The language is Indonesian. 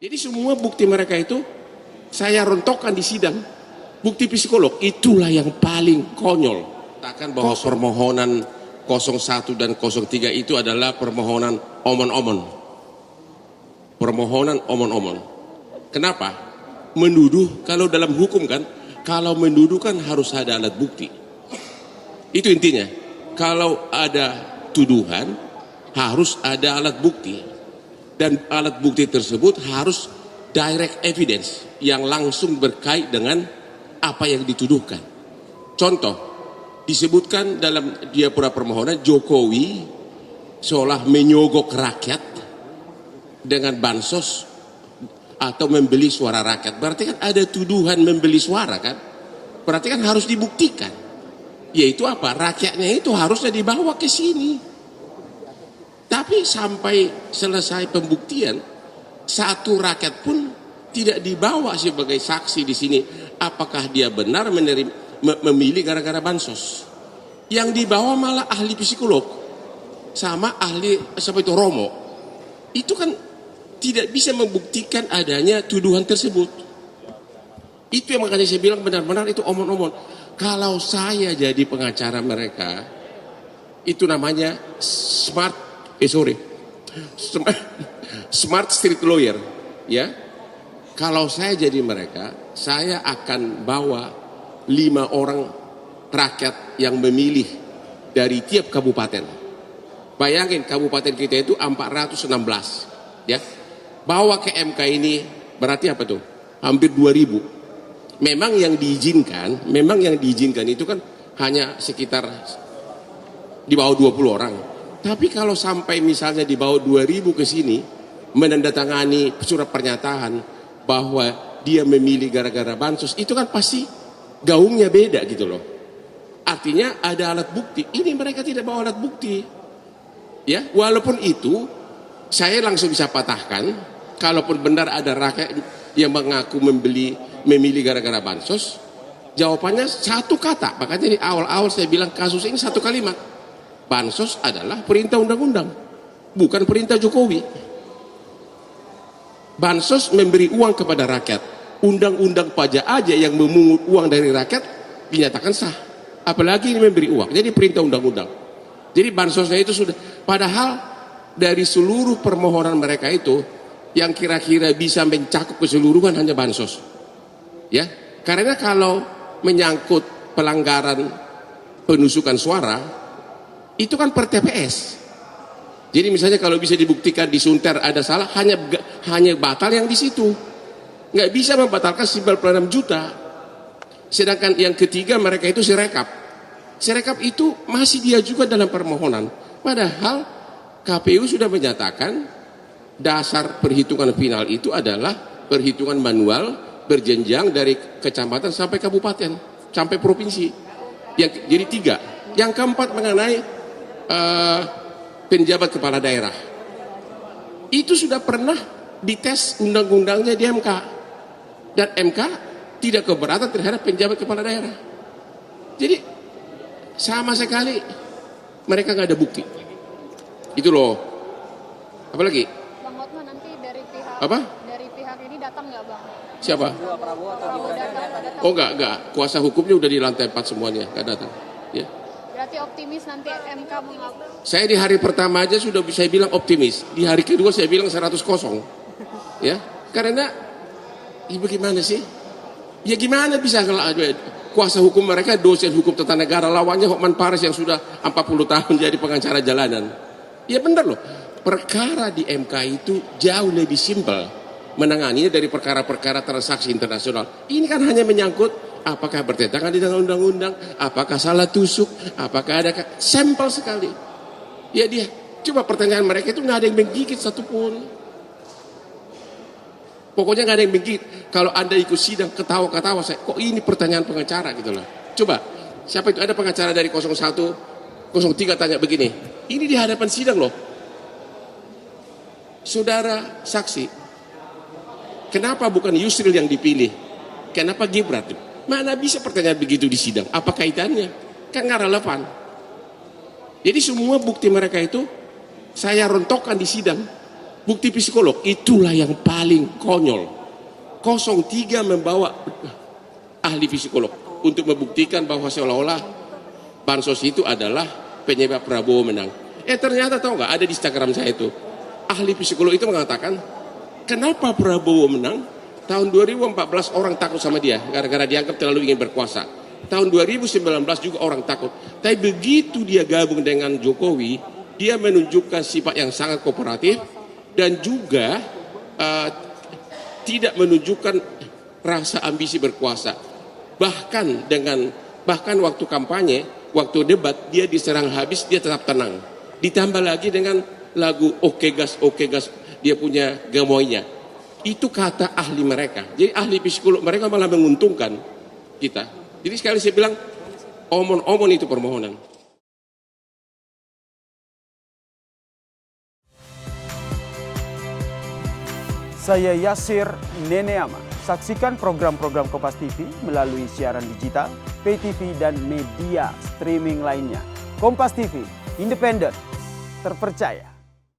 Jadi semua bukti mereka itu saya rontokkan di sidang. Bukti psikolog itulah yang paling konyol. Katakan bahwa permohonan 01 dan 03 itu adalah permohonan omon-omon. Permohonan omon-omon. Kenapa? Menuduh, kalau dalam hukum kan, kalau menuduh kan harus ada alat bukti. Itu intinya. Kalau ada tuduhan, harus ada alat bukti. Dan alat bukti tersebut harus direct evidence yang langsung berkait dengan apa yang dituduhkan. Contoh, disebutkan dalam diapura permohonan Jokowi seolah menyogok rakyat dengan bansos atau membeli suara rakyat. Berarti kan ada tuduhan membeli suara kan? Berarti kan harus dibuktikan. Yaitu apa? Rakyatnya itu harusnya dibawa ke sini. Tapi sampai selesai pembuktian, satu rakyat pun tidak dibawa sebagai saksi di sini. Apakah dia benar memilih gara-gara bansos? Yang dibawa malah ahli psikolog sama ahli Romo. Itu kan tidak bisa membuktikan adanya tuduhan tersebut. Itu yang makanya saya bilang benar-benar itu omon-omon. Kalau saya jadi pengacara mereka, itu namanya smart street lawyer, ya. Kalau saya jadi mereka, saya akan bawa 5 orang rakyat yang memilih dari tiap kabupaten. Bayangin kabupaten kita itu 416, ya. Bawa ke MK ini berarti apa tuh? Hampir 2000. Memang yang diizinkan itu kan hanya sekitar di bawah 20 orang. Tapi kalau sampai misalnya di bawah 2000 ke sini menandatangani surat pernyataan bahwa dia memilih gara-gara bansos, itu kan pasti gaungnya beda gitu loh. Artinya ada alat bukti. Ini mereka tidak bawa alat bukti. Ya, walaupun itu saya langsung bisa patahkan, kalaupun benar ada rakyat yang mengaku memilih gara-gara bansos, jawabannya satu kata. Makanya di awal-awal saya bilang kasus ini satu kalimat. Bansos adalah perintah undang-undang, bukan perintah Jokowi. Bansos memberi uang kepada rakyat. Undang-undang pajak aja yang memungut uang dari rakyat dinyatakan sah. Apalagi ini memberi uang. Jadi perintah undang-undang. Jadi bansosnya itu sudah. Padahal dari seluruh permohonan mereka itu yang kira-kira bisa mencakup keseluruhan hanya bansos. Ya, karena kalau menyangkut pelanggaran penusukan suara itu kan per TPS. Jadi misalnya kalau bisa dibuktikan di Sunter ada salah, hanya batal yang di situ. Nggak bisa membatalkan 96 juta. Sedangkan yang ketiga mereka itu Sirekap. Sirekap itu masih diajukan dalam permohonan. Padahal KPU sudah menyatakan dasar perhitungan final itu adalah perhitungan manual berjenjang dari kecamatan sampai kabupaten, sampai provinsi. Jadi 3. Yang keempat mengenai penjabat kepala daerah. Itu sudah pernah dites undang-undangnya di MK. Dan MK tidak keberatan terhadap penjabat kepala daerah. Jadi sama sekali mereka nggak ada bukti. Itu loh. Apalagi? Bang Hotman nanti dari pihak dari pihak ini datang nggak Bang? Siapa? Prabowo datang. Oh enggak. Kuasa hukumnya udah di lantai 4 semuanya, nggak datang. Ya. Berarti optimis nanti MK mengapa? Saya di hari pertama aja sudah bisa bilang optimis. Di hari kedua saya bilang 100-0. Ya, karena bagaimana sih? Ya gimana bisa kuasa hukum mereka dosen hukum tata negara, lawannya Hotman Paris yang sudah 40 tahun jadi pengacara jalanan. Ya benar loh. Perkara di MK itu jauh lebih simpel menanganinya dari perkara-perkara transaksi internasional. Ini kan hanya menyangkut apakah bertentangan dengan undang-undang, apakah salah tusuk, apakah ada sampel sekali. Ya dia, coba pertanyaan mereka itu nggak ada yang menggigit satupun. Pokoknya nggak ada yang menggigit. Kalau Anda ikut sidang ketawa-ketawa, saya kok ini pertanyaan pengacara gitu lah. Coba, siapa itu ada pengacara dari 01, 03 tanya begini. Ini di hadapan sidang loh. Saudara saksi, kenapa bukan Yusril yang dipilih? Kenapa Gibran? Mana bisa pertanyaan begitu di sidang? Apa kaitannya? Kan nggak relevan. Jadi semua bukti mereka itu saya rontokkan di sidang. Bukti psikolog itulah yang paling konyol. 03 membawa ahli psikolog untuk membuktikan bahwa seolah-olah bansos itu adalah penyebab Prabowo menang. Ternyata tahu nggak, ada di Instagram saya itu, ahli psikolog itu mengatakan, kenapa Prabowo menang? Tahun 2014 orang takut sama dia gara-gara dianggap terlalu ingin berkuasa. Tahun 2019 juga orang takut. Tapi begitu dia gabung dengan Jokowi, dia menunjukkan sifat yang sangat kooperatif dan juga tidak menunjukkan rasa ambisi berkuasa. Bahkan waktu kampanye, waktu debat, dia diserang habis, dia tetap tenang. Ditambah lagi dengan lagu Oke Gas, dia punya gemoynya. Itu kata ahli mereka. Jadi ahli psikolog mereka malah menguntungkan kita. Jadi sekali saya bilang, omon-omon itu permohonan. Saya Yasir Neneama. Saksikan program-program Kompas TV melalui siaran digital, pay TV, dan media streaming lainnya. Kompas TV, independen, terpercaya.